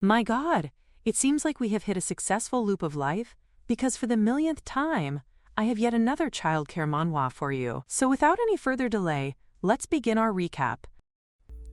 My God, it seems like we have hit a successful loop of life, because for the millionth time, I have yet another childcare manhwa for you. So without any further delay, let's begin our recap.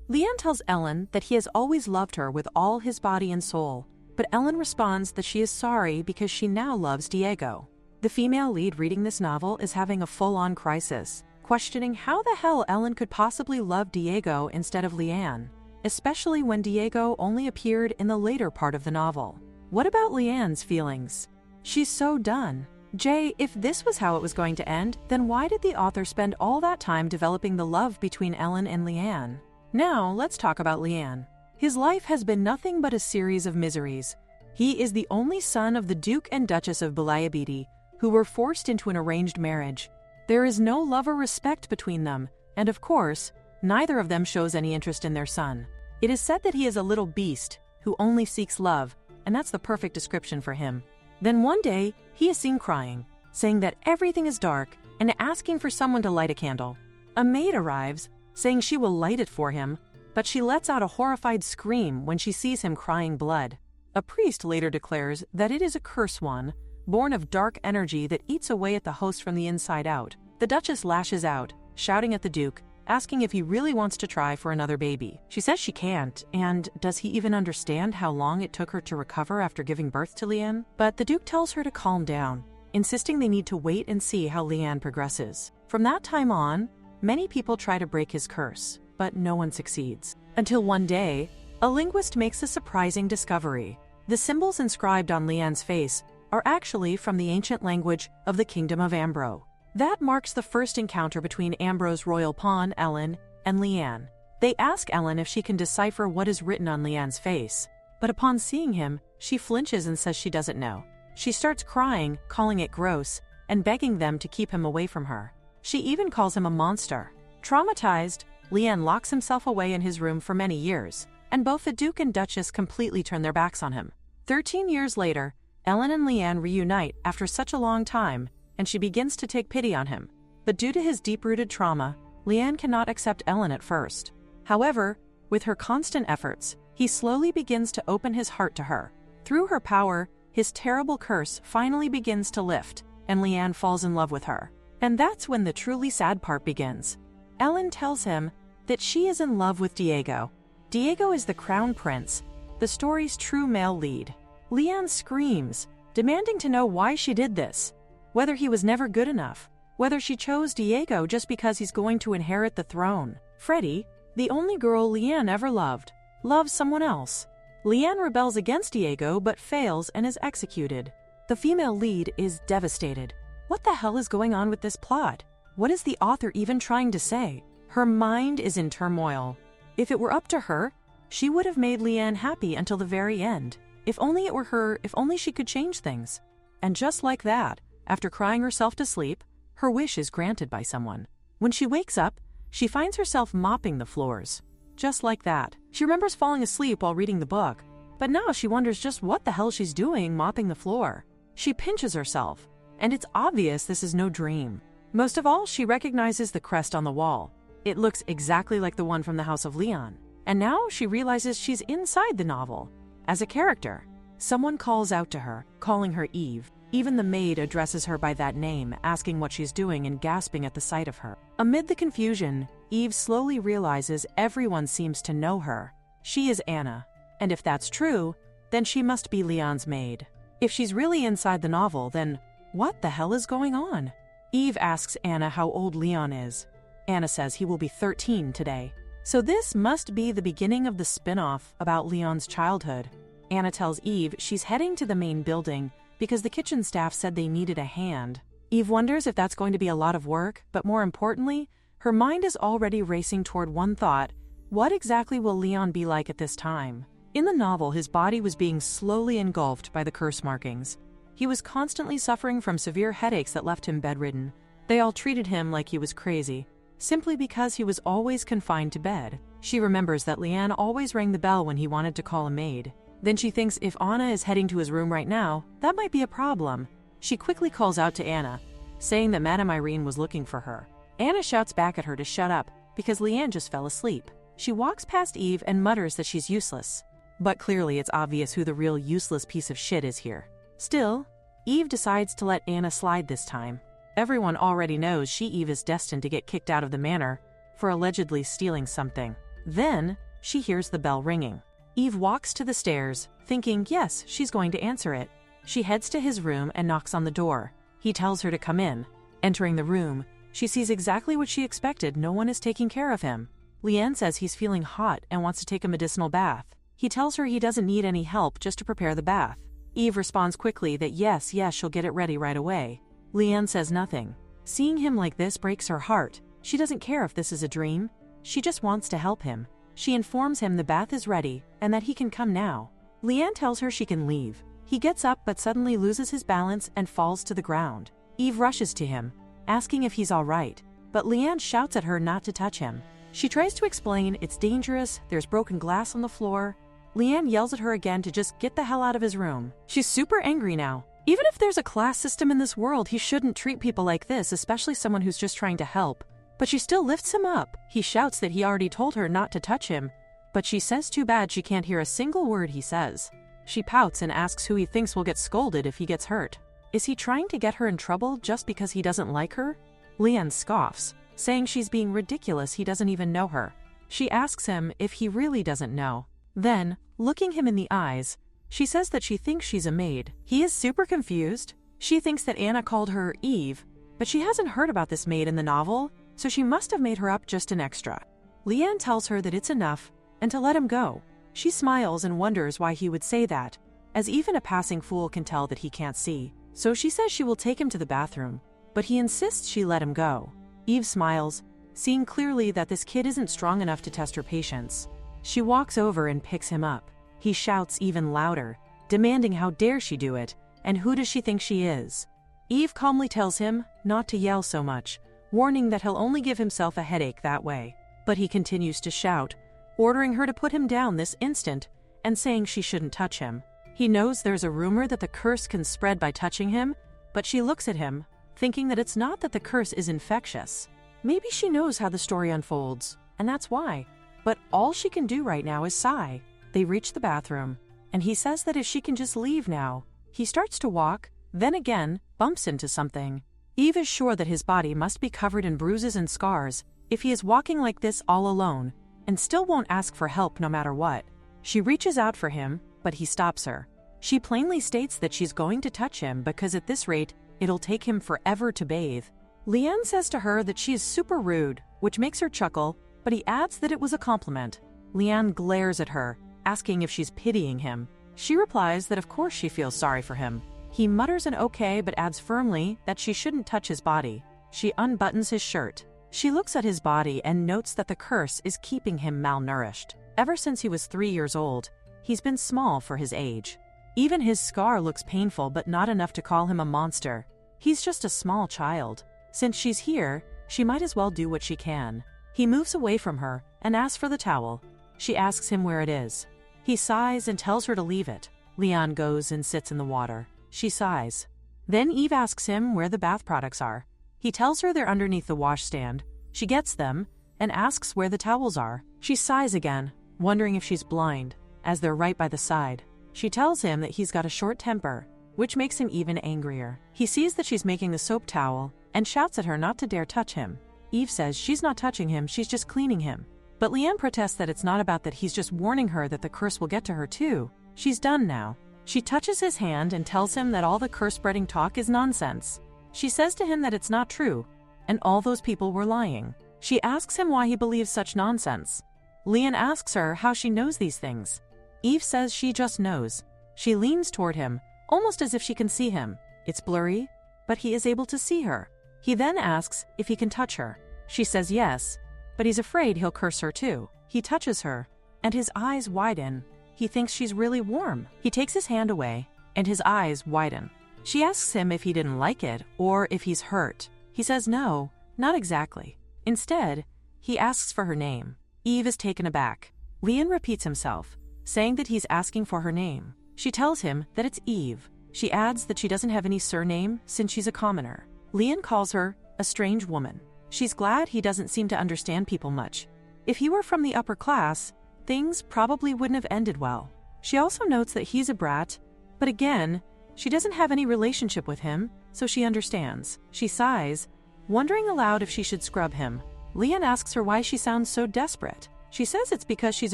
Lian tells Ellen that he has always loved her with all his body and soul, but Ellen responds that she is sorry because she now loves Diego. The female lead reading this novel is having a full-on crisis, questioning how the hell Ellen could possibly love Diego instead of Lian, especially when Diego only appeared in the later part of the novel. What about Lian's feelings? She's so done. Jay, if this was how it was going to end, then why did the author spend all that time developing the love between Ellen and Lian? Now, let's talk about Lian. His life has been nothing but a series of miseries. He is the only son of the Duke and Duchess of Balayabidi, who were forced into an arranged marriage. There is no love or respect between them, and of course, neither of them shows any interest in their son. It is said that he is a little beast who only seeks love, and that's the perfect description for him. Then one day, he is seen crying, saying that everything is dark and asking for someone to light a candle. A maid arrives, saying she will light it for him, but she lets out a horrified scream when she sees him crying blood. A priest later declares that it is a curse one, born of dark energy that eats away at the host from the inside out. The Duchess lashes out, shouting at the Duke, asking if he really wants to try for another baby. She says she can't, and does he even understand how long it took her to recover after giving birth to Lian? But the Duke tells her to calm down, insisting they need to wait and see how Lian progresses. From that time on, many people try to break his curse, but no one succeeds. Until one day, a linguist makes a surprising discovery. The symbols inscribed on Lian's face are actually from the ancient language of the Kingdom of Ambro. That marks the first encounter between Ambro's royal pawn, Ellen, and Lian. They ask Ellen if she can decipher what is written on Lian's face, but upon seeing him, she flinches and says she doesn't know. She starts crying, calling it gross, and begging them to keep him away from her. She even calls him a monster. Traumatized, Lian locks himself away in his room for many years, and both the Duke and Duchess completely turn their backs on him. 13 years later, Ellen and Lian reunite after such a long time, and she begins to take pity on him. But due to his deep-rooted trauma, Lian cannot accept Ellen at first. However, with her constant efforts, he slowly begins to open his heart to her. Through her power, his terrible curse finally begins to lift, and Lian falls in love with her. And that's when the truly sad part begins. Ellen tells him that she is in love with Diego. Diego is the crown prince, the story's true male lead. Lian screams, demanding to know why she did this. Whether he was never good enough, whether she chose Diego just because he's going to inherit the throne. Freddie, the only girl Lian ever loved, loves someone else. Lian rebels against Diego but fails and is executed. The female lead is devastated. What the hell is going on with this plot? What is the author even trying to say? Her mind is in turmoil. If it were up to her, she would have made Lian happy until the very end. If only it were her, if only she could change things. And just like that, after crying herself to sleep, her wish is granted by someone. When she wakes up, she finds herself mopping the floors. Just like that. She remembers falling asleep while reading the book, but now she wonders just what the hell she's doing mopping the floor. She pinches herself, and it's obvious this is no dream. Most of all, she recognizes the crest on the wall. It looks exactly like the one from the House of Leon. And now she realizes she's inside the novel. As a character, someone calls out to her, calling her Eve. Even the maid addresses her by that name, asking what she's doing and gasping at the sight of her. Amid the confusion, Eve slowly realizes everyone seems to know her. She is Anna, and if that's true, then she must be Leon's maid. If she's really inside the novel, then what the hell is going on? Eve asks Anna how old Leon is. Anna says he will be 13 today. So this must be the beginning of the spin-off about Leon's childhood. Anna tells Eve she's heading to the main building because the kitchen staff said they needed a hand. Eve wonders if that's going to be a lot of work, but more importantly, her mind is already racing toward one thought: what exactly will Leon be like at this time? In the novel, his body was being slowly engulfed by the curse markings. He was constantly suffering from severe headaches that left him bedridden. They all treated him like he was crazy, simply because he was always confined to bed. She remembers that Lian always rang the bell when he wanted to call a maid. Then she thinks if Anna is heading to his room right now, that might be a problem. She quickly calls out to Anna, saying that Madame Irene was looking for her. Anna shouts back at her to shut up because Lian just fell asleep. She walks past Eve and mutters that she's useless. But clearly it's obvious who the real useless piece of shit is here. Still, Eve decides to let Anna slide this time. Everyone already knows Eve is destined to get kicked out of the manor for allegedly stealing something. Then, she hears the bell ringing. Eve walks to the stairs, thinking yes, she's going to answer it. She heads to his room and knocks on the door. He tells her to come in. Entering the room, she sees exactly what she expected. No one is taking care of him. Leanne says he's feeling hot and wants to take a medicinal bath. He tells her he doesn't need any help, just to prepare the bath. Eve responds quickly that yes, she'll get it ready right away. Leanne says nothing. Seeing him like this breaks her heart. She doesn't care if this is a dream. She just wants to help him. She informs him the bath is ready and that he can come now. Leanne tells her she can leave. He gets up but suddenly loses his balance and falls to the ground. Eve rushes to him, asking if he's all right, but Leanne shouts at her not to touch him. She tries to explain it's dangerous, there's broken glass on the floor. Leanne yells at her again to just get the hell out of his room. She's super angry now. Even if there's a class system in this world, he shouldn't treat people like this, especially someone who's just trying to help. But she still lifts him up. He shouts that he already told her not to touch him, but she says too bad she can't hear a single word he says. She pouts and asks who he thinks will get scolded if he gets hurt. Is he trying to get her in trouble just because he doesn't like her? Leanne scoffs, saying she's being ridiculous, he doesn't even know her. She asks him if he really doesn't know. Then, looking him in the eyes, she says that she thinks she's a maid. He is super confused. She thinks that Anna called her Eve, but she hasn't heard about this maid in the novel, so she must have made her up just an extra. Leanne tells her that it's enough and to let him go. She smiles and wonders why he would say that, as even a passing fool can tell that he can't see. So she says she will take him to the bathroom, but he insists she let him go. Eve smiles, seeing clearly that this kid isn't strong enough to test her patience. She walks over and picks him up. He shouts even louder, demanding how dare she do it, and who does she think she is? Eve calmly tells him not to yell so much, warning that he'll only give himself a headache that way. But he continues to shout, ordering her to put him down this instant and saying she shouldn't touch him. He knows there's a rumor that the curse can spread by touching him, but she looks at him, thinking that it's not that the curse is infectious. Maybe she knows how the story unfolds, and that's why. But all she can do right now is sigh. They reach the bathroom, and he says that if she can just leave now. He starts to walk, then again bumps into something. Eve is sure that his body must be covered in bruises and scars if he is walking like this all alone, and still won't ask for help no matter what. She reaches out for him, but he stops her. She plainly states that she's going to touch him because at this rate, it'll take him forever to bathe. Leanne says to her that she is super rude, which makes her chuckle, but he adds that it was a compliment. Leanne glares at her, asking if she's pitying him. She replies that of course she feels sorry for him. He mutters an okay but adds firmly that she shouldn't touch his body. She unbuttons his shirt. She looks at his body and notes that the curse is keeping him malnourished. Ever since he was 3 years old, he's been small for his age. Even his scar looks painful but not enough to call him a monster. He's just a small child. Since she's here, she might as well do what she can. He moves away from her and asks for the towel. She asks him where it is. He sighs and tells her to leave it. Leanne goes and sits in the water. She sighs. Then Eve asks him where the bath products are. He tells her they're underneath the washstand. She gets them and asks where the towels are. She sighs again, wondering if she's blind, as they're right by the side. She tells him that he's got a short temper, which makes him even angrier. He sees that she's making the soap towel and shouts at her not to dare touch him. Eve says she's not touching him, she's just cleaning him. But Leanne protests that it's not about that, he's just warning her that the curse will get to her too. She's done now. She touches his hand and tells him that all the curse-spreading talk is nonsense. She says to him that it's not true, and all those people were lying. She asks him why he believes such nonsense. Leanne asks her how she knows these things. Eve says she just knows. She leans toward him, almost as if she can see him. It's blurry, but he is able to see her. He then asks if he can touch her. She says yes, but he's afraid he'll curse her too. He touches her, and his eyes widen. He thinks she's really warm. He takes his hand away, and his eyes widen. She asks him if he didn't like it or if he's hurt. He says no, not exactly. Instead, he asks for her name. Eve is taken aback. Leanne repeats himself, saying that he's asking for her name. She tells him that it's Eve. She adds that she doesn't have any surname since she's a commoner. Leanne calls her a strange woman. She's glad he doesn't seem to understand people much. If he were from the upper class, things probably wouldn't have ended well. She also notes that he's a brat, but again, she doesn't have any relationship with him, so she understands. She sighs, wondering aloud if she should scrub him. Leanne asks her why she sounds so desperate. She says it's because she's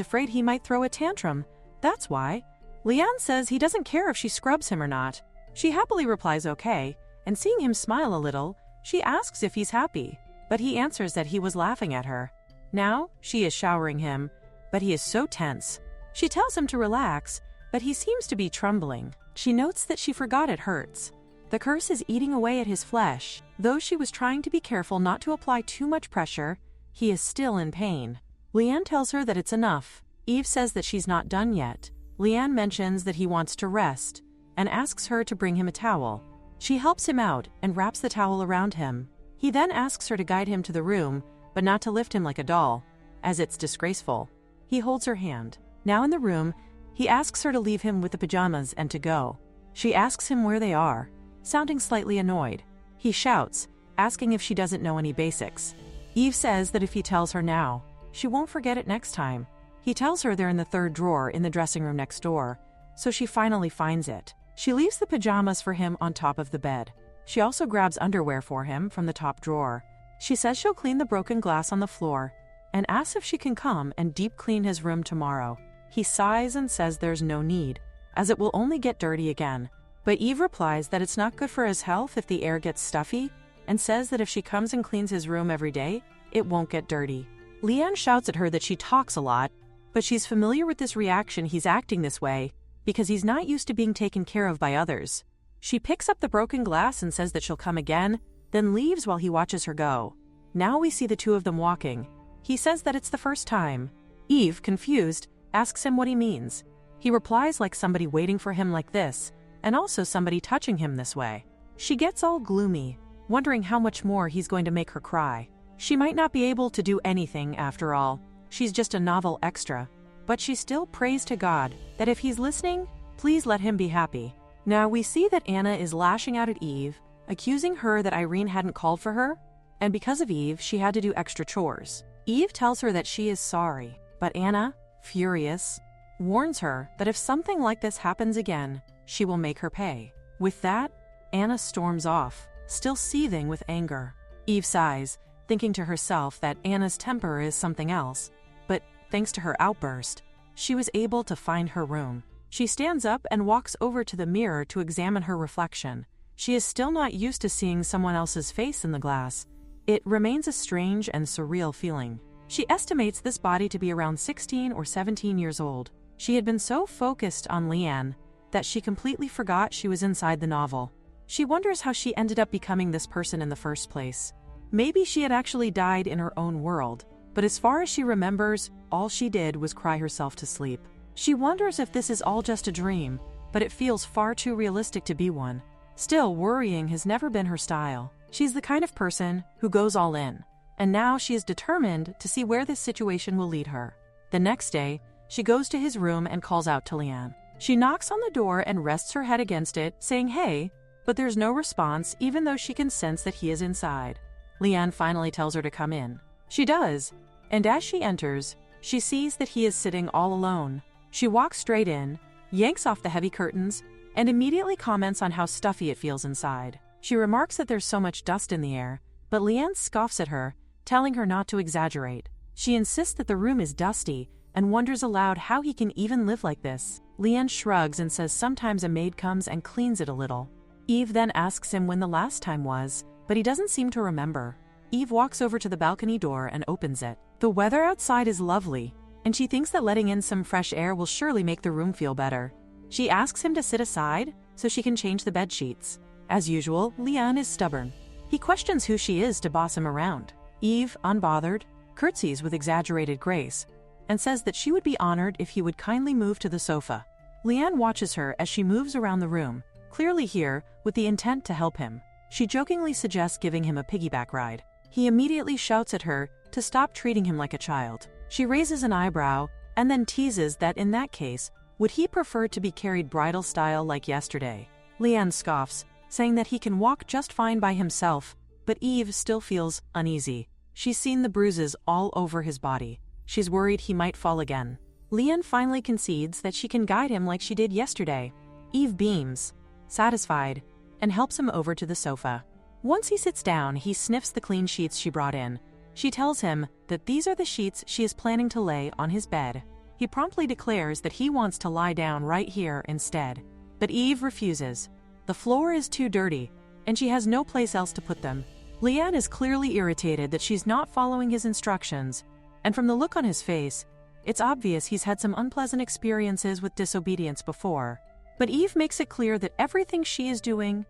afraid he might throw a tantrum. That's why. Leanne says he doesn't care if she scrubs him or not. She happily replies okay, and seeing him smile a little, she asks if he's happy, but he answers that he was laughing at her. Now, she is showering him, but he is so tense. She tells him to relax, but he seems to be trembling. She notes that she forgot it hurts. The curse is eating away at his flesh. Though she was trying to be careful not to apply too much pressure, he is still in pain. Leanne tells her that it's enough. Eve says that she's not done yet. Leanne mentions that he wants to rest, and asks her to bring him a towel. She helps him out and wraps the towel around him. He then asks her to guide him to the room, but not to lift him like a doll, as it's disgraceful. He holds her hand. Now in the room, he asks her to leave him with the pajamas and to go. She asks him where they are, sounding slightly annoyed. He shouts, asking if she doesn't know any basics. Eve says that if he tells her now, she won't forget it next time. He tells her they're in the third drawer in the dressing room next door, so she finally finds it. She leaves the pajamas for him on top of the bed. She also grabs underwear for him from the top drawer. She says she'll clean the broken glass on the floor and asks if she can come and deep clean his room tomorrow. He sighs and says there's no need, as it will only get dirty again. But Eve replies that it's not good for his health if the air gets stuffy, and says that if she comes and cleans his room every day, it won't get dirty. Leanne shouts at her that she talks a lot, but she's familiar with this reaction. He's acting this way because he's not used to being taken care of by others. She picks up the broken glass and says that she'll come again, then leaves while he watches her go. Now we see the two of them walking. He says that it's the first time. Eve, confused, asks him what he means. He replies like somebody waiting for him like this, and also somebody touching him this way. She gets all gloomy, wondering how much more he's going to make her cry. She might not be able to do anything after all. She's just a novel extra. But she still prays to God that if he's listening, please let him be happy. Now we see that Anna is lashing out at Eve, accusing her that Irene hadn't called for her, and because of Eve, she had to do extra chores. Eve tells her that she is sorry, but Anna, furious, warns her that if something like this happens again, she will make her pay. With that, Anna storms off, still seething with anger. Eve sighs, thinking to herself that Anna's temper is something else, but thanks to her outburst, she was able to find her room. She stands up and walks over to the mirror to examine her reflection. She is still not used to seeing someone else's face in the glass. It remains a strange and surreal feeling. She estimates this body to be around 16 or 17 years old. She had been so focused on Leanne that she completely forgot she was inside the novel. She wonders how she ended up becoming this person in the first place. Maybe she had actually died in her own world, but as far as she remembers, all she did was cry herself to sleep. She wonders if this is all just a dream, but it feels far too realistic to be one. Still, worrying has never been her style. She's the kind of person who goes all in, and now she is determined to see where this situation will lead her. The next day, she goes to his room and calls out to Leanne. She knocks on the door and rests her head against it, saying hey, but there's no response even though she can sense that he is inside. Leanne finally tells her to come in. She does, and as she enters, she sees that he is sitting all alone. She walks straight in, yanks off the heavy curtains, and immediately comments on how stuffy it feels inside. She remarks that there's so much dust in the air, but Leanne scoffs at her, telling her not to exaggerate. She insists that the room is dusty and wonders aloud how he can even live like this. Leanne shrugs and says sometimes a maid comes and cleans it a little. Eve then asks him when the last time was, but he doesn't seem to remember. Eve walks over to the balcony door and opens it. The weather outside is lovely, and she thinks that letting in some fresh air will surely make the room feel better. She asks him to sit aside so she can change the bed sheets. As usual, Leanne is stubborn. He questions who she is to boss him around. Eve, unbothered, curtsies with exaggerated grace, and says that she would be honored if he would kindly move to the sofa. Leanne watches her as she moves around the room, clearly here with the intent to help him. She jokingly suggests giving him a piggyback ride. He immediately shouts at her to stop treating him like a child. She raises an eyebrow and then teases that in that case, would he prefer to be carried bridal style like yesterday? Leanne scoffs, saying that he can walk just fine by himself, but Eve still feels uneasy. She's seen the bruises all over his body. She's worried he might fall again. Leanne finally concedes that she can guide him like she did yesterday. Eve beams, satisfied, and helps him over to the sofa. Once he sits down, he sniffs the clean sheets she brought in. She tells him that these are the sheets she is planning to lay on his bed. He promptly declares that he wants to lie down right here instead. But Eve refuses. The floor is too dirty, and she has no place else to put them. Leanne is clearly irritated that she's not following his instructions, and from the look on his face, it's obvious he's had some unpleasant experiences with disobedience before. But Eve makes it clear that everything she is doing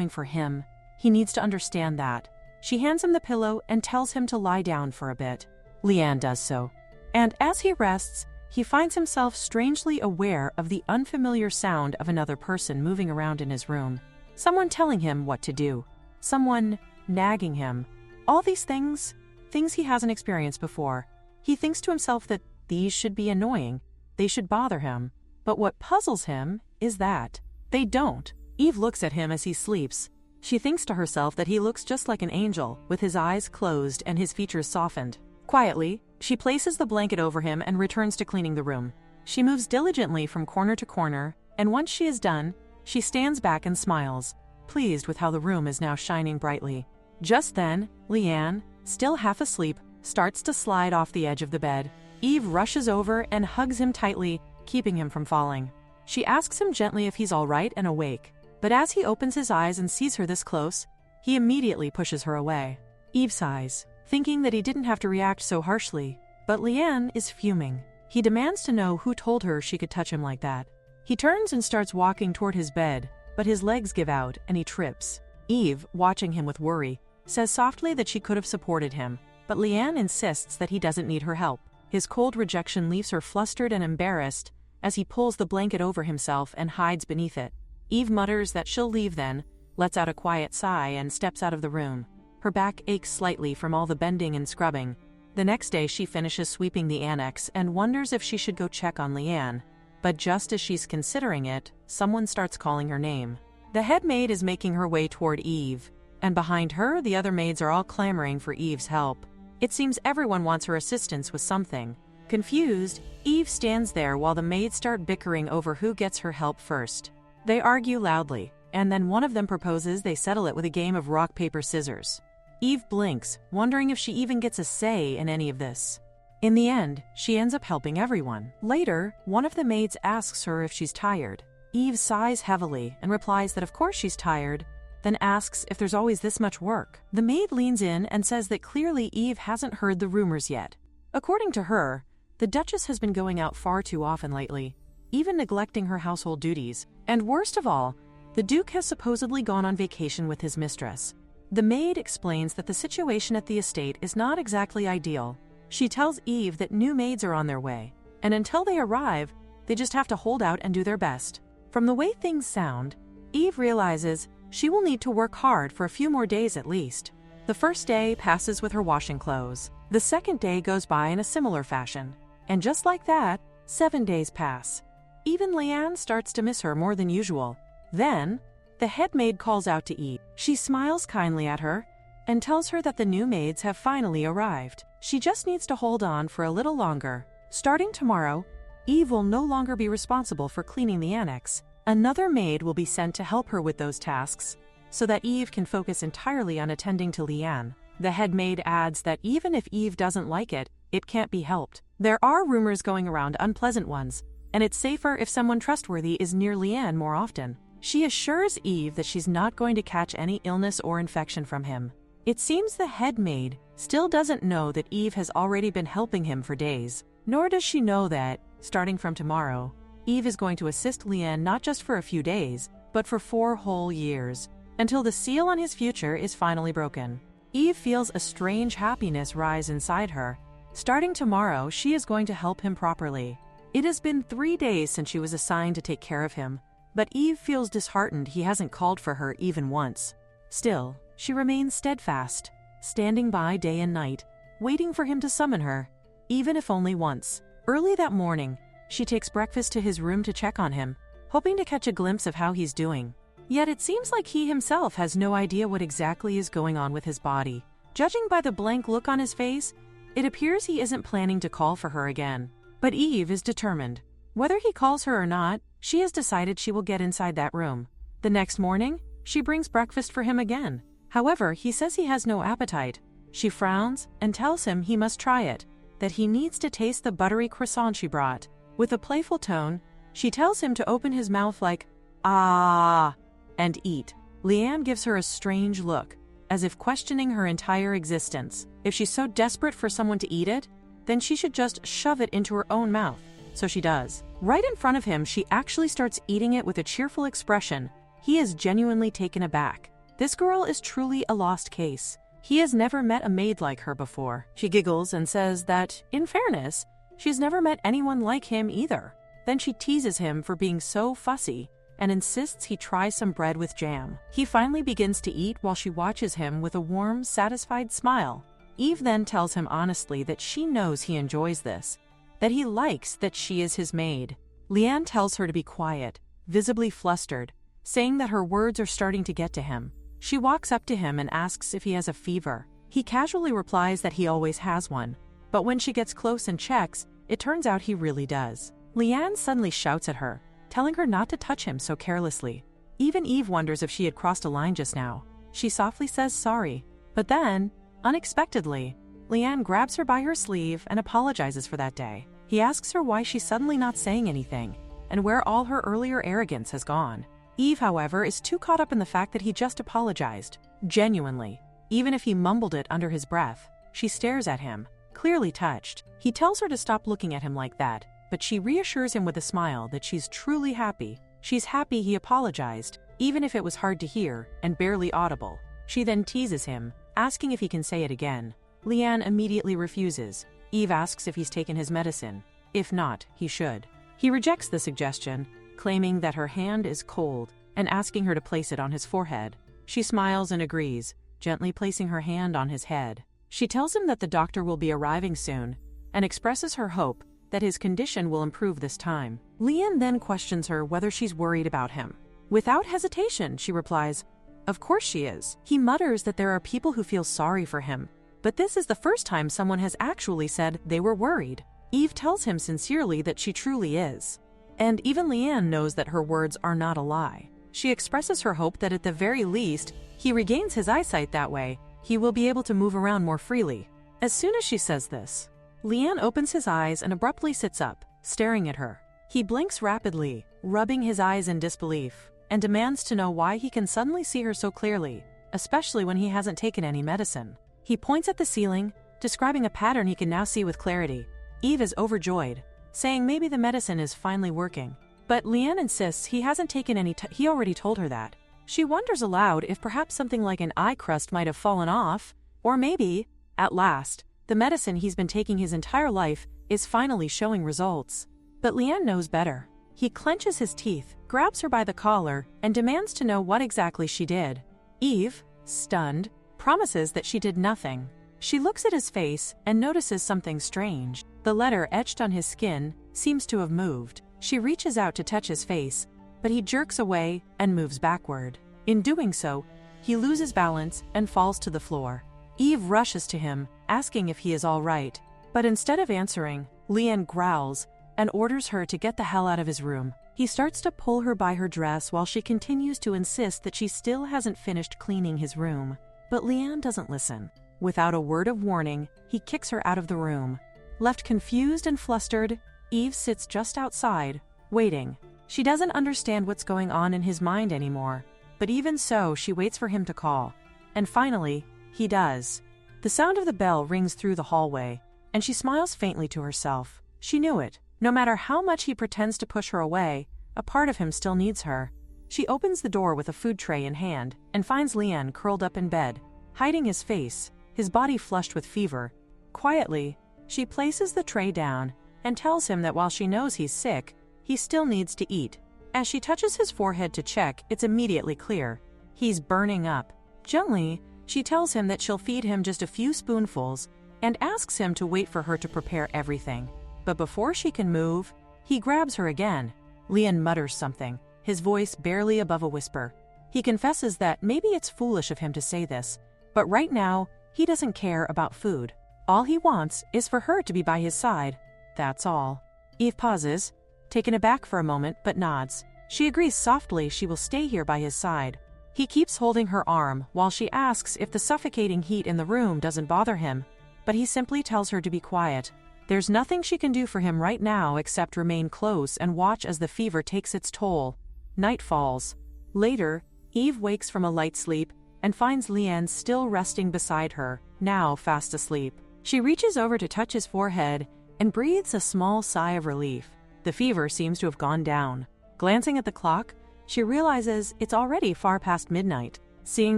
for him. He needs to understand that. She hands him the pillow and tells him to lie down for a bit. Leanne does so. And as he rests, he finds himself strangely aware of the unfamiliar sound of another person moving around in his room. Someone telling him what to do. Someone nagging him. All these things he hasn't experienced before. He thinks to himself that these should be annoying. They should bother him. But what puzzles him is that they don't. Eve looks at him as he sleeps. She thinks to herself that he looks just like an angel, with his eyes closed and his features softened. Quietly, she places the blanket over him and returns to cleaning the room. She moves diligently from corner to corner, and once she is done, she stands back and smiles, pleased with how the room is now shining brightly. Just then, Leanne, still half asleep, starts to slide off the edge of the bed. Eve rushes over and hugs him tightly, keeping him from falling. She asks him gently if he's all right and awake, but as he opens his eyes and sees her this close, he immediately pushes her away. Eve sighs, thinking that he didn't have to react so harshly, but Leanne is fuming. He demands to know who told her she could touch him like that. He turns and starts walking toward his bed, but his legs give out and he trips. Eve, watching him with worry, says softly that she could have supported him, but Leanne insists that he doesn't need her help. His cold rejection leaves her flustered and embarrassed as he pulls the blanket over himself and hides beneath it. Eve mutters that she'll leave then, lets out a quiet sigh and steps out of the room. Her back aches slightly from all the bending and scrubbing. The next day she finishes sweeping the annex and wonders if she should go check on Leanne. But just as she's considering it, someone starts calling her name. The head maid is making her way toward Eve, and behind her the other maids are all clamoring for Eve's help. It seems everyone wants her assistance with something. Confused, Eve stands there while the maids start bickering over who gets her help first. They argue loudly, and then one of them proposes they settle it with a game of rock, paper, scissors. Eve blinks, wondering if she even gets a say in any of this. In the end, she ends up helping everyone. Later, one of the maids asks her if she's tired. Eve sighs heavily and replies that of course she's tired, then asks if there's always this much work. The maid leans in and says that clearly Eve hasn't heard the rumors yet. According to her, the Duchess has been going out far too often lately, even neglecting her household duties. And worst of all, the Duke has supposedly gone on vacation with his mistress. The maid explains that the situation at the estate is not exactly ideal. She tells Eve that new maids are on their way, and until they arrive, they just have to hold out and do their best. From the way things sound, Eve realizes she will need to work hard for a few more days at least. The first day passes with her washing clothes. The second day goes by in a similar fashion. And just like that, 7 days pass. Even Leanne starts to miss her more than usual. Then, the head maid calls out to Eve. She smiles kindly at her and tells her that the new maids have finally arrived. She just needs to hold on for a little longer. Starting tomorrow, Eve will no longer be responsible for cleaning the annex. Another maid will be sent to help her with those tasks, so that Eve can focus entirely on attending to Leanne. The head maid adds that even if Eve doesn't like it, it can't be helped. There are rumors going around, unpleasant ones, and it's safer if someone trustworthy is near Leanne more often. She assures Eve that she's not going to catch any illness or infection from him. It seems the head maid still doesn't know that Eve has already been helping him for days, nor does she know that, starting from tomorrow, Eve is going to assist Leanne not just for a few days, but for 4 whole years, until the seal on his future is finally broken. Eve feels a strange happiness rise inside her. Starting tomorrow, she is going to help him properly. It has been 3 days since she was assigned to take care of him, but Eve feels disheartened he hasn't called for her even once. Still, she remains steadfast, standing by day and night, waiting for him to summon her, even if only once. Early that morning, she takes breakfast to his room to check on him, hoping to catch a glimpse of how he's doing. Yet it seems like he himself has no idea what exactly is going on with his body. Judging by the blank look on his face, it appears he isn't planning to call for her again. But Eve is determined. Whether he calls her or not, she has decided she will get inside that room. The next morning, she brings breakfast for him again. However, he says he has no appetite. She frowns and tells him he must try it, that he needs to taste the buttery croissant she brought. With a playful tone, she tells him to open his mouth like, "Ah," and eat. Leanne gives her a strange look, as if questioning her entire existence. If she's so desperate for someone to eat it, then she should just shove it into her own mouth. So she does. Right in front of him, she actually starts eating it with a cheerful expression. He is genuinely taken aback. This girl is truly a lost case. He has never met a maid like her before. She giggles and says that, in fairness, she's never met anyone like him either. Then she teases him for being so fussy and insists he try some bread with jam. He finally begins to eat while she watches him with a warm, satisfied smile. Eve then tells him honestly that she knows he enjoys this, that he likes that she is his maid. Leanne tells her to be quiet, visibly flustered, saying that her words are starting to get to him. She walks up to him and asks if he has a fever. He casually replies that he always has one, but when she gets close and checks, it turns out he really does. Leanne suddenly shouts at her, telling her not to touch him so carelessly. Even Eve wonders if she had crossed a line just now. She softly says sorry, but then, unexpectedly, Leanne grabs her by her sleeve and apologizes for that day. He asks her why she's suddenly not saying anything, and where all her earlier arrogance has gone. Eve, however, is too caught up in the fact that he just apologized. Genuinely. Even if he mumbled it under his breath, she stares at him, clearly touched. He tells her to stop looking at him like that, but she reassures him with a smile that she's truly happy. She's happy he apologized, even if it was hard to hear and barely audible. She then teases him, asking if he can say it again. Leanne immediately refuses. Eve asks if he's taken his medicine. If not, he should. He rejects the suggestion, claiming that her hand is cold and asking her to place it on his forehead. She smiles and agrees, gently placing her hand on his head. She tells him that the doctor will be arriving soon and expresses her hope that his condition will improve this time. Leanne then questions her whether she's worried about him. Without hesitation, she replies, "Of course she is." He mutters that there are people who feel sorry for him, but this is the first time someone has actually said they were worried. Eve tells him sincerely that she truly is. And even Leanne knows that her words are not a lie. She expresses her hope that at the very least, he regains his eyesight that way. He will be able to move around more freely. As soon as she says this, Leanne opens his eyes and abruptly sits up, staring at her. He blinks rapidly, rubbing his eyes in disbelief, and demands to know why he can suddenly see her so clearly, especially when he hasn't taken any medicine. He points at the ceiling, describing a pattern he can now see with clarity. Eve is overjoyed, saying maybe the medicine is finally working. But Leanne insists he hasn't taken any he already told her that. She wonders aloud if perhaps something like an eye crust might have fallen off, or maybe, at last, the medicine he's been taking his entire life is finally showing results. But Leanne knows better. He clenches his teeth, grabs her by the collar, and demands to know what exactly she did. Eve, stunned, promises that she did nothing. She looks at his face and notices something strange. The letter etched on his skin seems to have moved. She reaches out to touch his face, but he jerks away and moves backward. In doing so, he loses balance and falls to the floor. Eve rushes to him, asking if he is all right, but instead of answering, Leanne growls and orders her to get the hell out of his room. He starts to pull her by her dress while she continues to insist that she still hasn't finished cleaning his room. But Leanne doesn't listen. Without a word of warning, he kicks her out of the room. Left confused and flustered, Eve sits just outside, waiting. She doesn't understand what's going on in his mind anymore, but even so, she waits for him to call. And finally, he does. The sound of the bell rings through the hallway, and she smiles faintly to herself. She knew it. No matter how much he pretends to push her away, a part of him still needs her. She opens the door with a food tray in hand and finds Leanne curled up in bed, hiding his face, his body flushed with fever. Quietly, she places the tray down and tells him that while she knows he's sick, he still needs to eat. As she touches his forehead to check, it's immediately clear. He's burning up. Gently, she tells him that she'll feed him just a few spoonfuls and asks him to wait for her to prepare everything. But before she can move, he grabs her again. Leanne mutters something, his voice barely above a whisper. He confesses that maybe it's foolish of him to say this, but right now, he doesn't care about food. All he wants is for her to be by his side. That's all. Eve pauses, taken aback for a moment but nods. She agrees softly she will stay here by his side. He keeps holding her arm while she asks if the suffocating heat in the room doesn't bother him, but he simply tells her to be quiet. There's nothing she can do for him right now except remain close and watch as the fever takes its toll. Night falls. Later, Eve wakes from a light sleep and finds Lian still resting beside her, now fast asleep. She reaches over to touch his forehead and breathes a small sigh of relief. The fever seems to have gone down. Glancing at the clock, she realizes it's already far past midnight. Seeing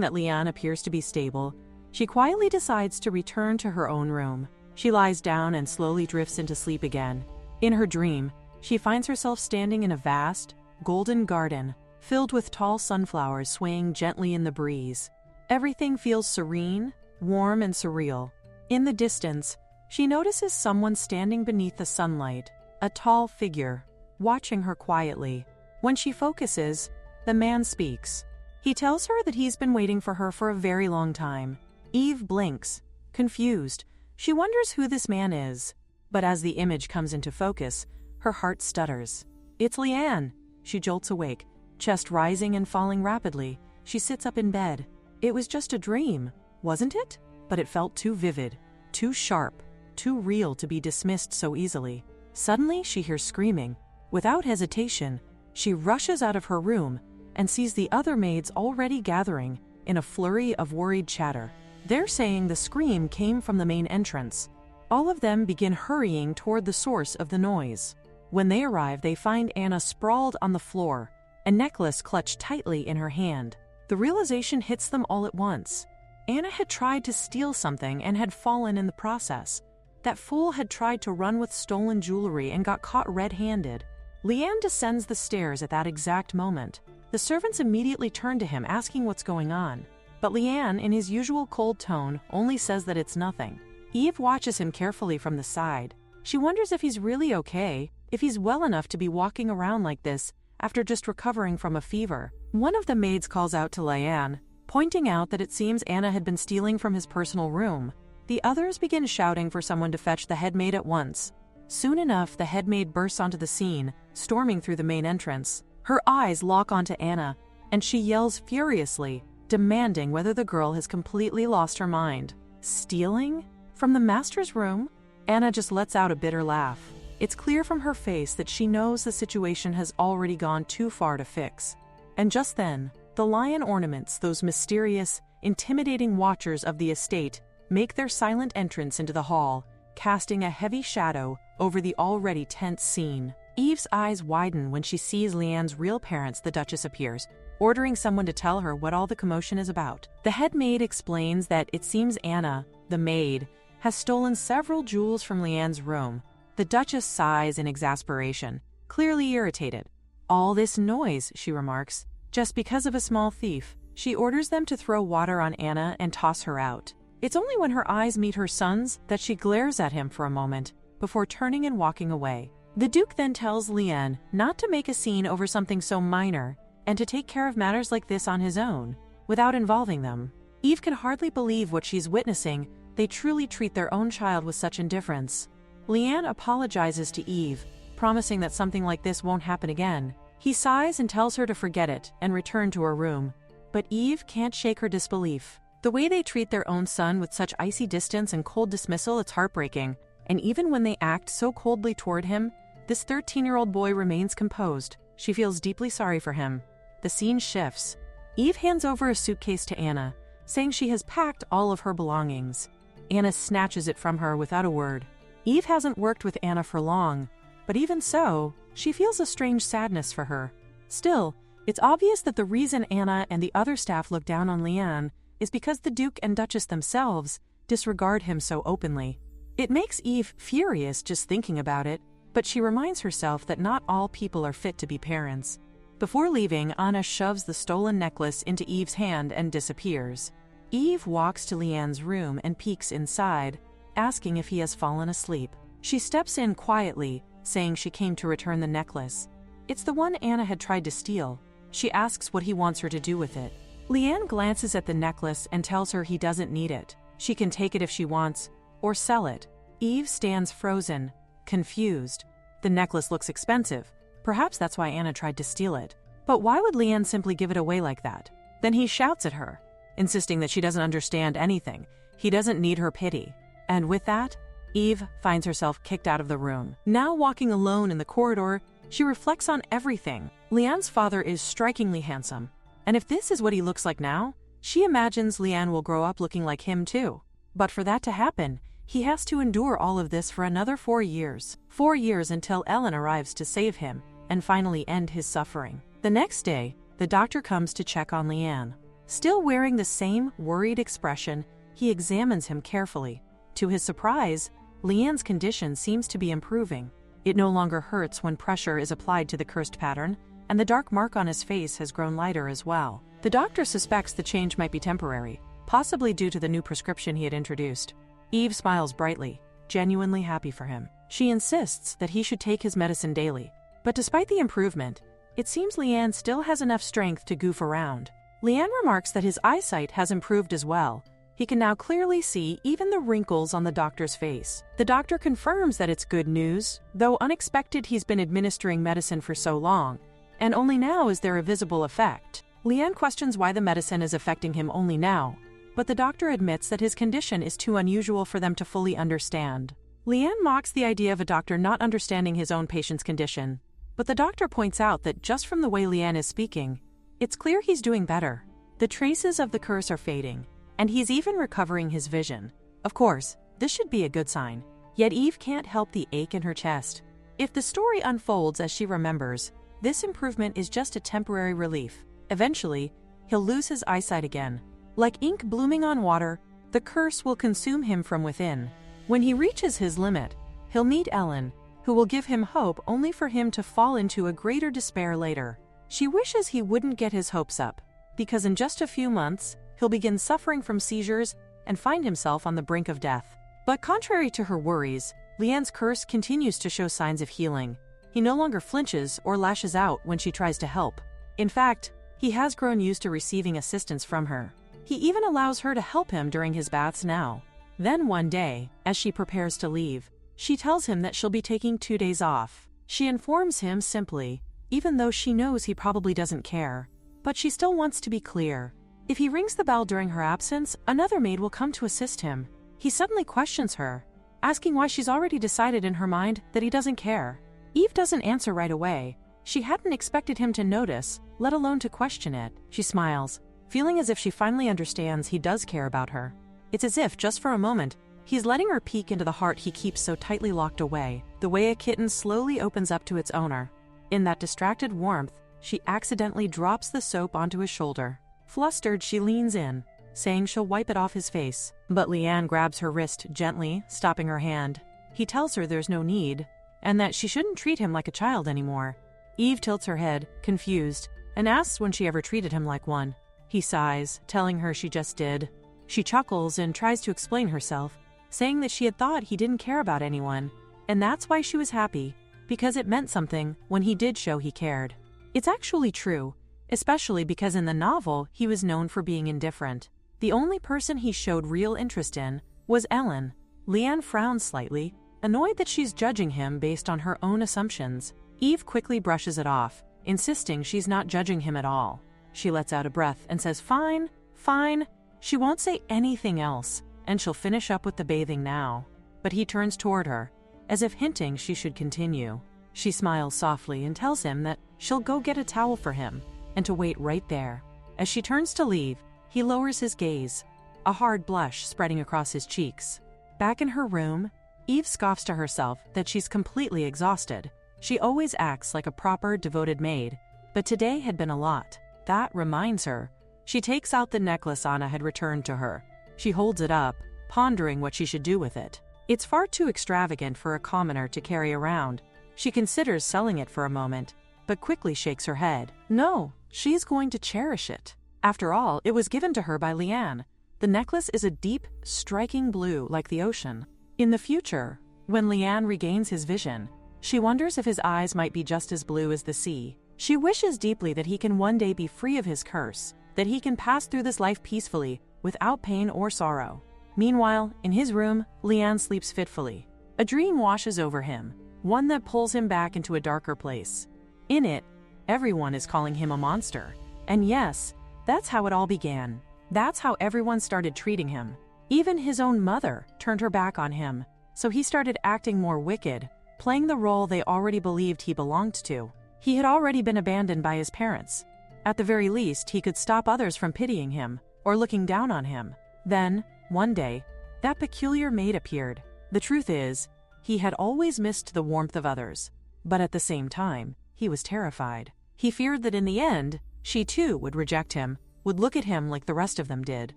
that Lian appears to be stable, she quietly decides to return to her own room. She lies down and slowly drifts into sleep again. In her dream, she finds herself standing in a vast, golden garden, filled with tall sunflowers swaying gently in the breeze. Everything feels serene, warm, and surreal. In the distance, she notices someone standing beneath the sunlight, a tall figure, watching her quietly. When she focuses, the man speaks. He tells her that he's been waiting for her for a very long time. Eve blinks, confused. She wonders who this man is. But as the image comes into focus, her heart stutters. It's Lian. She jolts awake, chest rising and falling rapidly. She sits up in bed. It was just a dream, wasn't it? But it felt too vivid, too sharp, too real to be dismissed so easily. Suddenly, she hears screaming. Without hesitation, she rushes out of her room and sees the other maids already gathering in a flurry of worried chatter. They're saying the scream came from the main entrance. All of them begin hurrying toward the source of the noise. When they arrive, they find Anna sprawled on the floor, a necklace clutched tightly in her hand. The realization hits them all at once. Anna had tried to steal something and had fallen in the process. That fool had tried to run with stolen jewelry and got caught red-handed. Lian descends the stairs at that exact moment. The servants immediately turn to him, asking what's going on. But Lian, in his usual cold tone, only says that it's nothing. Eve watches him carefully from the side. She wonders if he's really okay, if he's well enough to be walking around like this after just recovering from a fever. One of the maids calls out to Lian, pointing out that it seems Anna had been stealing from his personal room. The others begin shouting for someone to fetch the head maid at once. Soon enough, the head maid bursts onto the scene, storming through the main entrance. Her eyes lock onto Anna, and she yells furiously, demanding whether the girl has completely lost her mind. Stealing? From the master's room? Anna just lets out a bitter laugh. It's clear from her face that she knows the situation has already gone too far to fix. And just then, the lion ornaments, those mysterious, intimidating watchers of the estate, make their silent entrance into the hall, casting a heavy shadow over the already tense scene. Eve's eyes widen when she sees Lian's real parents. The Duchess appears, ordering someone to tell her what all the commotion is about. The head maid explains that it seems Anna, the maid, has stolen several jewels from Lian's room. The Duchess sighs in exasperation, clearly irritated. All this noise, she remarks, just because of a small thief. She orders them to throw water on Anna and toss her out. It's only when her eyes meet her son's that she glares at him for a moment, before turning and walking away. The Duke then tells Lian not to make a scene over something so minor, and to take care of matters like this on his own, without involving them. Eve can hardly believe what she's witnessing. They truly treat their own child with such indifference. Lian apologizes to Eve, promising that something like this won't happen again. He sighs and tells her to forget it and return to her room. But Eve can't shake her disbelief. The way they treat their own son with such icy distance and cold dismissal, it's heartbreaking. And even when they act so coldly toward him, this 13-year-old boy remains composed. She feels deeply sorry for him. The scene shifts. Eve hands over a suitcase to Anna, saying she has packed all of her belongings. Anna snatches it from her without a word. Eve hasn't worked with Anna for long, but even so, she feels a strange sadness for her. Still, it's obvious that the reason Anna and the other staff look down on Lian is because the Duke and Duchess themselves disregard him so openly. It makes Eve furious just thinking about it, but she reminds herself that not all people are fit to be parents. Before leaving, Anna shoves the stolen necklace into Eve's hand and disappears. Eve walks to Lian's room and peeks inside, asking if he has fallen asleep. She steps in quietly, saying she came to return the necklace. It's the one Anna had tried to steal. She asks what he wants her to do with it. Lian glances at the necklace and tells her he doesn't need it. She can take it if she wants, or sell it. Eve stands frozen, confused. The necklace looks expensive. Perhaps that's why Anna tried to steal it. But why would Leanne simply give it away like that? Then he shouts at her, insisting that she doesn't understand anything. He doesn't need her pity. And with that, Eve finds herself kicked out of the room. Now walking alone in the corridor, she reflects on everything. Leanne's father is strikingly handsome. And if this is what he looks like now, she imagines Leanne will grow up looking like him too. But for that to happen, he has to endure all of this for another 4 years. 4 years until Ellen arrives to save him and finally end his suffering. The next day, the doctor comes to check on Leanne. Still wearing the same worried expression, he examines him carefully. To his surprise, Leanne's condition seems to be improving. It no longer hurts when pressure is applied to the cursed pattern, and the dark mark on his face has grown lighter as well. The doctor suspects the change might be temporary, possibly due to the new prescription he had introduced. Eve smiles brightly, genuinely happy for him. She insists that he should take his medicine daily. But despite the improvement, it seems Leanne still has enough strength to goof around. Leanne remarks that his eyesight has improved as well. He can now clearly see even the wrinkles on the doctor's face. The doctor confirms that it's good news, though unexpected. He's been administering medicine for so long, and only now is there a visible effect. Leanne questions why the medicine is affecting him only now, but the doctor admits that his condition is too unusual for them to fully understand. Leanne mocks the idea of a doctor not understanding his own patient's condition, but the doctor points out that just from the way Leanne is speaking, it's clear he's doing better. The traces of the curse are fading, and he's even recovering his vision. Of course, this should be a good sign. Yet Eve can't help the ache in her chest. If the story unfolds as she remembers, this improvement is just a temporary relief. Eventually, he'll lose his eyesight again. Like ink blooming on water, the curse will consume him from within. When he reaches his limit, he'll meet Ellen, who will give him hope only for him to fall into a greater despair later. She wishes he wouldn't get his hopes up, because in just a few months, he'll begin suffering from seizures and find himself on the brink of death. But contrary to her worries, Leanne's curse continues to show signs of healing. He no longer flinches or lashes out when she tries to help. In fact, he has grown used to receiving assistance from her. He even allows her to help him during his baths now. Then one day, as she prepares to leave, she tells him that she'll be taking 2 days off. She informs him simply, even though she knows he probably doesn't care. But she still wants to be clear. If he rings the bell during her absence, another maid will come to assist him. He suddenly questions her, asking why she's already decided in her mind that he doesn't care. Eve doesn't answer right away. She hadn't expected him to notice, let alone to question it. She smiles, feeling as if she finally understands he does care about her. It's as if, just for a moment, he's letting her peek into the heart he keeps so tightly locked away, the way a kitten slowly opens up to its owner. In that distracted warmth, she accidentally drops the soap onto his shoulder. Flustered, she leans in, saying she'll wipe it off his face. But Leanne grabs her wrist gently, stopping her hand. He tells her there's no need, and that she shouldn't treat him like a child anymore. Eve tilts her head, confused, and asks when she ever treated him like one. He sighs, telling her she just did. She chuckles and tries to explain herself, saying that she had thought he didn't care about anyone, and that's why she was happy, because it meant something when he did show he cared. It's actually true, especially because in the novel he was known for being indifferent. The only person he showed real interest in was Ellen. Leanne frowns slightly, annoyed that she's judging him based on her own assumptions. Eve quickly brushes it off, insisting she's not judging him at all. She lets out a breath and says, "Fine, fine." She won't say anything else, and she'll finish up with the bathing now. But he turns toward her, as if hinting she should continue. She smiles softly and tells him that she'll go get a towel for him, and to wait right there. As she turns to leave, he lowers his gaze, a hard blush spreading across his cheeks. Back in her room, Eve scoffs to herself that she's completely exhausted. She always acts like a proper, devoted maid, but today had been a lot. That reminds her. She takes out the necklace Anna had returned to her. She holds it up, pondering what she should do with it. It's far too extravagant for a commoner to carry around. She considers selling it for a moment, but quickly shakes her head. No, she's going to cherish it. After all, it was given to her by Leanne. The necklace is a deep, striking blue like the ocean. In the future, when Leanne regains his vision, she wonders if his eyes might be just as blue as the sea. She wishes deeply that he can one day be free of his curse, that he can pass through this life peacefully, without pain or sorrow. Meanwhile, in his room, Leanne sleeps fitfully. A dream washes over him. one that pulls him back into a darker place. In it, everyone is calling him a monster. And yes, that's how it all began. That's how everyone started treating him. Even his own mother turned her back on him, so he started acting more wicked, playing the role they already believed he belonged to. He had already been abandoned by his parents. At the very least, he could stop others from pitying him or looking down on him. Then, one day, that peculiar maid appeared. The truth is, he had always missed the warmth of others, but at the same time, he was terrified. He feared that in the end, she too would reject him, would look at him like the rest of them did.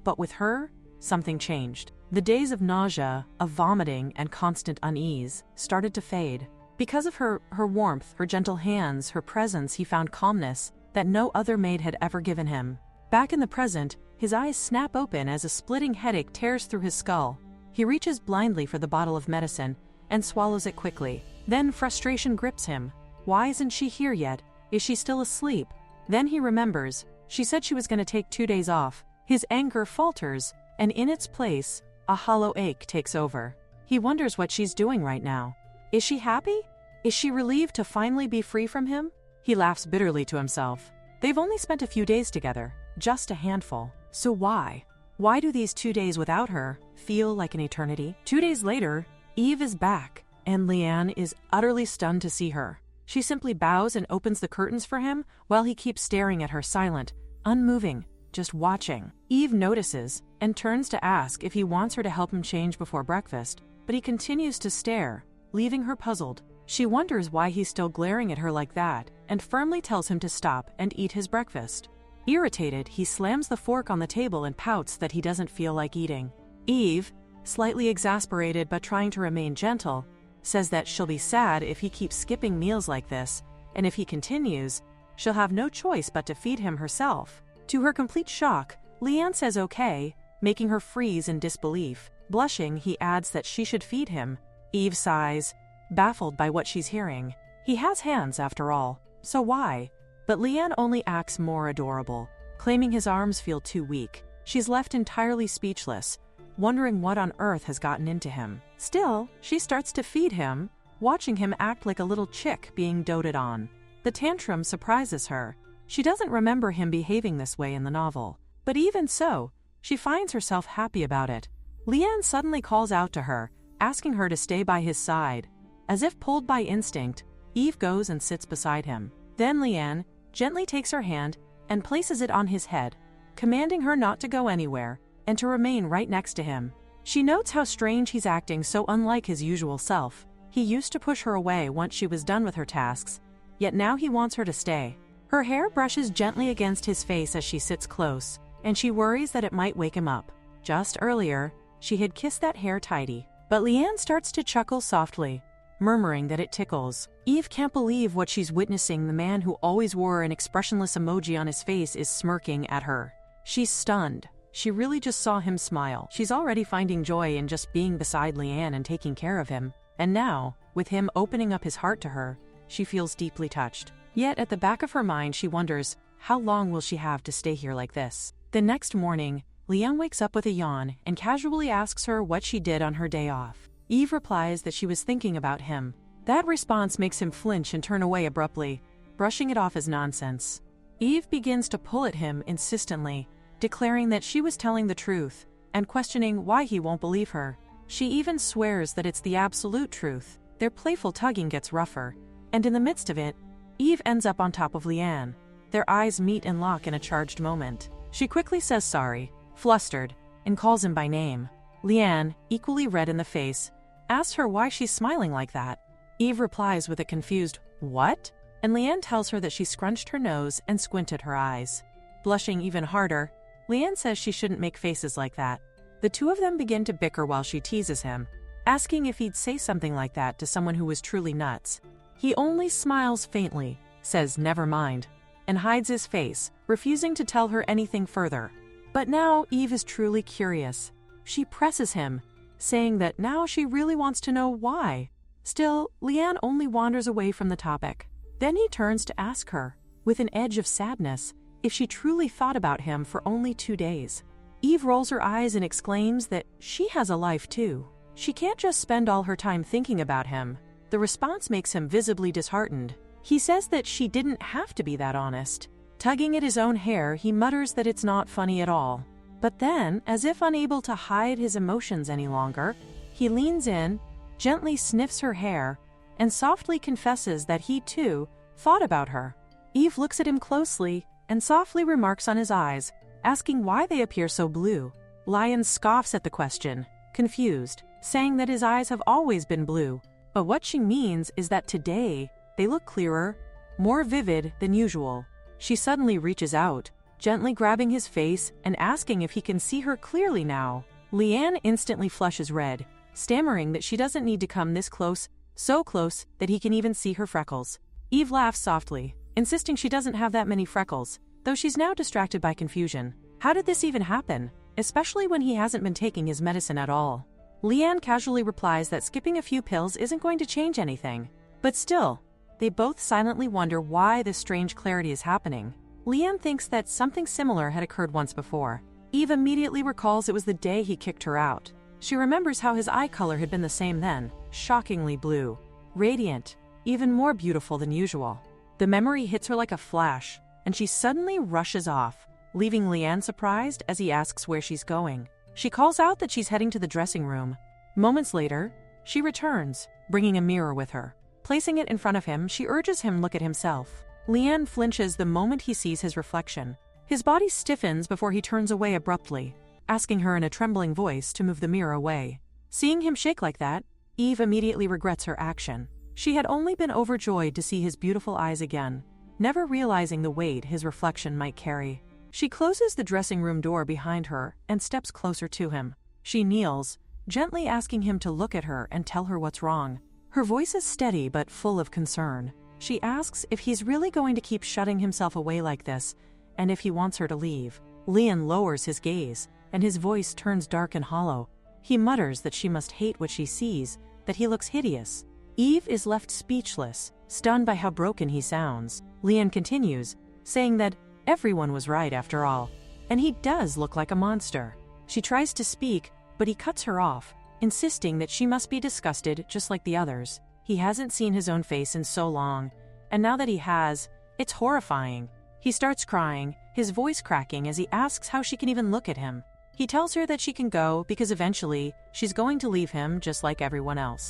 But with her, something changed. The days of nausea, of vomiting, and constant unease started to fade. Because of her warmth, her gentle hands, her presence, he found calmness that no other maid had ever given him. Back in the present, his eyes snap open as a splitting headache tears through his skull. He reaches blindly for the bottle of medicine and swallows it quickly. Then frustration grips him. Why isn't she here yet? Is she still asleep? Then he remembers. She said she was going to take 2 days off. His anger falters, and in its place, a hollow ache takes over. He wonders what she's doing right now. Is she happy? Is she relieved to finally be free from him? He laughs bitterly to himself. They've only spent a few days together, just a handful. So why? Why do these 2 days without her feel like an eternity? 2 days later, Eve is back, and Leanne is utterly stunned to see her. She simply bows and opens the curtains for him while he keeps staring at her silent, unmoving, just watching. Eve notices and turns to ask if he wants her to help him change before breakfast, but he continues to stare, leaving her puzzled. She wonders why he's still glaring at her like that and firmly tells him to stop and eat his breakfast. Irritated, he slams the fork on the table and pouts that he doesn't feel like eating. Eve, slightly exasperated but trying to remain gentle, says that she'll be sad if he keeps skipping meals like this, and if he continues, she'll have no choice but to feed him herself. To her complete shock, Leanne says okay, making her freeze in disbelief. Blushing, he adds that she should feed him. Eve sighs, baffled by what she's hearing. He has hands after all, so why? But Leanne only acts more adorable, claiming his arms feel too weak. She's left entirely speechless, wondering what on earth has gotten into him. Still, she starts to feed him, watching him act like a little chick being doted on. The tantrum surprises her. She doesn't remember him behaving this way in the novel. But even so, she finds herself happy about it. Leanne suddenly calls out to her, asking her to stay by his side. As if pulled by instinct, Eve goes and sits beside him. Then Leanne gently takes her hand and places it on his head, commanding her not to go anywhere and to remain right next to him. She notes how strange he's acting, so unlike his usual self. He used to push her away once she was done with her tasks, yet now he wants her to stay. Her hair brushes gently against his face as she sits close, and she worries that it might wake him up. Just earlier, she had kissed that hair tidy, but Leanne starts to chuckle softly, murmuring that it tickles. Eve can't believe what she's witnessing. The man who always wore an expressionless emoji on his face is smirking at her. She's stunned. She really just saw him smile. She's already finding joy in just being beside Leanne and taking care of him. And now, with him opening up his heart to her, she feels deeply touched. Yet at the back of her mind she wonders, how long will she have to stay here like this? The next morning, Leanne wakes up with a yawn and casually asks her what she did on her day off. Eve replies that she was thinking about him. That response makes him flinch and turn away abruptly, brushing it off as nonsense. Eve begins to pull at him insistently, declaring that she was telling the truth, and questioning why he won't believe her. She even swears that it's the absolute truth. Their playful tugging gets rougher, and in the midst of it, Eve ends up on top of Leanne. Their eyes meet and lock in a charged moment. She quickly says sorry, flustered, and calls him by name. Leanne, equally red in the face, asks her why she's smiling like that. Eve replies with a confused, "What?" And Leanne tells her that she scrunched her nose and squinted her eyes. Blushing even harder, Leanne says she shouldn't make faces like that. The two of them begin to bicker while she teases him, asking if he'd say something like that to someone who was truly nuts. He only smiles faintly, says never mind, and hides his face, refusing to tell her anything further. But now Eve is truly curious. She presses him, saying that now she really wants to know why. Still, Leanne only wanders away from the topic. Then he turns to ask her, with an edge of sadness, if she truly thought about him for only 2 days. Eve rolls her eyes and exclaims that she has a life too. She can't just spend all her time thinking about him. The response makes him visibly disheartened. He says that she didn't have to be that honest. Tugging at his own hair, he mutters that it's not funny at all. But then, as if unable to hide his emotions any longer, he leans in, gently sniffs her hair, and softly confesses that he, too, thought about her. Eve looks at him closely and softly remarks on his eyes, asking why they appear so blue. Lion scoffs at the question, confused, saying that his eyes have always been blue, but what she means is that today they look clearer, more vivid than usual. She suddenly reaches out, gently grabbing his face and asking if he can see her clearly now. Leanne instantly flushes red, stammering that she doesn't need to come this close, so close that he can even see her freckles. Eve laughs softly, insisting she doesn't have that many freckles, though she's now distracted by confusion. How did this even happen, especially when he hasn't been taking his medicine at all? Leanne casually replies that skipping a few pills isn't going to change anything. But still, they both silently wonder why this strange clarity is happening. Leanne thinks that something similar had occurred once before. Eve immediately recalls it was the day he kicked her out. She remembers how his eye color had been the same then, shockingly blue, radiant, even more beautiful than usual. The memory hits her like a flash, and she suddenly rushes off, leaving Leanne surprised as he asks where she's going. She calls out that she's heading to the dressing room. Moments later, she returns, bringing a mirror with her. Placing it in front of him, she urges him look at himself. Leanne flinches the moment he sees his reflection. His body stiffens before he turns away abruptly, asking her in a trembling voice to move the mirror away. Seeing him shake like that, Eve immediately regrets her action. She had only been overjoyed to see his beautiful eyes again, never realizing the weight his reflection might carry. She closes the dressing room door behind her and steps closer to him. She kneels, gently asking him to look at her and tell her what's wrong. Her voice is steady but full of concern. She asks if he's really going to keep shutting himself away like this, and if he wants her to leave. Leon lowers his gaze, and his voice turns dark and hollow. He mutters that she must hate what she sees, that he looks hideous. Eve is left speechless, stunned by how broken he sounds. Leon continues, saying that everyone was right after all, and he does look like a monster. She tries to speak, but he cuts her off, insisting that she must be disgusted just like the others. He hasn't seen his own face in so long, and now that he has, it's horrifying. He starts crying, his voice cracking as he asks how she can even look at him. He tells her that she can go because eventually she's going to leave him just like everyone else.